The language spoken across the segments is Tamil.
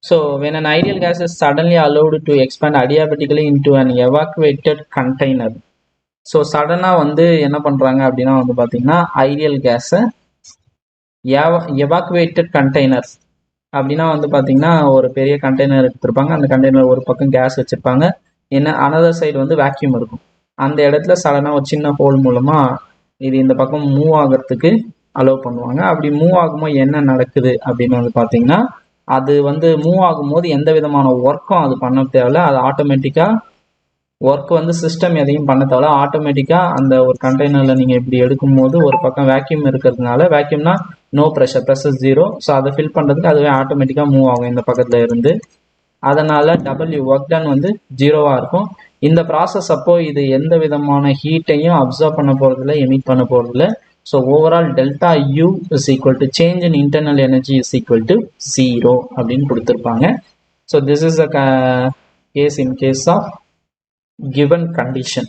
So when an ideal gas is suddenly allowed to expand adiabatically into an evacuated container. So சடனாக வந்து என்ன பண்ணுறாங்க அப்படின்னா வந்து பார்த்தீங்கன்னா ஐடியல் கேஸை எவாக்குவேட்டட் கண்டெய்னர்ஸ் அப்படின்னா வந்து பார்த்தீங்கன்னா ஒரு பெரிய கண்டெய்னர் எடுத்திருப்பாங்க. அந்த கண்டெய்னர் ஒரு பக்கம் கேஸ் வச்சுருப்பாங்க, என்ன அனதர் சைடு வந்து வேக்யூம் இருக்கும். அந்த இடத்துல சடனாக ஒரு சின்ன ஹோல் மூலமாக இது இந்த பக்கம் மூவ் ஆகிறதுக்கு அலோவ் பண்ணுவாங்க. அப்படி மூவ் ஆகும்போது என்ன நடக்குது அப்படின்னு வந்து பார்த்தீங்கன்னா, அது வந்து மூவ் ஆகும்போது எந்த விதமான ஒர்க்கும் அது பண்ண தேவையில்ல. அது ஆட்டோமேட்டிக்காக ஒர்க் வந்து சிஸ்டம் எதையும் பண்ண தேவையில்ல. ஆட்டோமேட்டிக்காக அந்த ஒரு கண்டெய்னரில் நீங்கள் இப்படி எடுக்கும்போது ஒரு பக்கம் வேக்யூம் இருக்கிறதுனால, வேக்யூம்னா நோ ப்ரெஷர் 0. ஸோ அதை ஃபில் பண்ணுறதுக்கு அதுவே ஆட்டோமேட்டிக்காக மூவ் ஆகும் இந்த பக்கத்தில் இருந்து. அதனால் ஒர்க் டன் வந்து 0வாக இருக்கும். இந்த ப்ராசஸ் அப்போ இது எந்த விதமான ஹீட்டையும் அப்சர்வ் பண்ண போகிறதில்ல, எமிட் பண்ண போகிறதில்ல. So overall delta U is equal to change in internal energy is equal to 0 அப்படின்னு கொடுத்துருப்பாங்க. So this is a case in case of given condition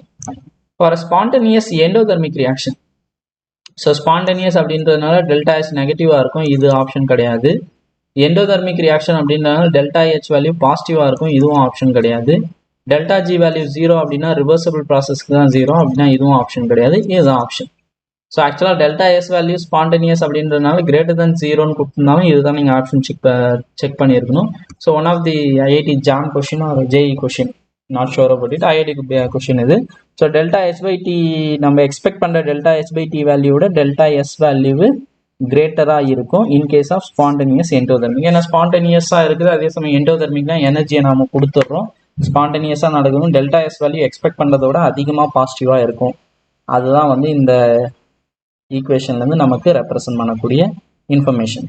for a spontaneous endothermic reaction. So spontaneous அப்படின்றதுனால டெல்டா எச் நெகட்டிவாக இருக்கும், இது ஆப்ஷன் கிடையாது. எண்டோதர்மிக் ரியாக்ஷன் அப்படின்றதுனால டெல்டா ஹெச் வேல்யூ பாசிட்டிவாக இருக்கும், இதுவும் ஆப்ஷன் கிடையாது. டெல்டா ஜி வேல்யூ 0 அப்படின்னா ரிவர்சபிள் ப்ராசஸ்க்கு தான் 0 அப்படின்னா இதுவும் ஆப்ஷன் கிடையாது, இதுதான் ஆப்ஷன். ஸோ ஆக்சுவலாக டெல்டா எஸ் வேல்யூ ஸ்பான்டேனியஸ் அப்படின்றதுனால கிரேட்டர் தென் 0ன்னு கொடுத்துருந்தாலும் இதுதான் நீங்கள் ஆப்ஷன் செக் பண்ணியிருக்கணும். So one of the IIT JAM question ஒரு JEE question, not sure about it, IIT question இது. So delta S by T நம்ம எக்ஸ்பெக்ட் பண்ணுற டெல்டா எஸ் பை டி வேல்யூவோட டெல்டா எஸ் வேல்யூ கிரேட்டராக இருக்கும் in case of spontaneous endothermic. ஏன்னா ஸ்பான்டேனியஸாக இருக்குது, அதே சமயம் எண்டோதர்மிக்னா எனர்ஜியை நாம கொடுத்துட்றோம். ஸ்பான்டேனியஸாக நடக்கணும், டெல்டா எஸ் வேல்யூ எக்ஸ்பெக்ட் பண்ணுறதோட அதிகமாக பாசிட்டிவாக இருக்கும். அதுதான் வந்து இந்த ஈக்குவேஷன்லேருந்து நமக்கு ரெப்ரசன்ட் பண்ணக்கூடிய இன்ஃபர்மேஷன்.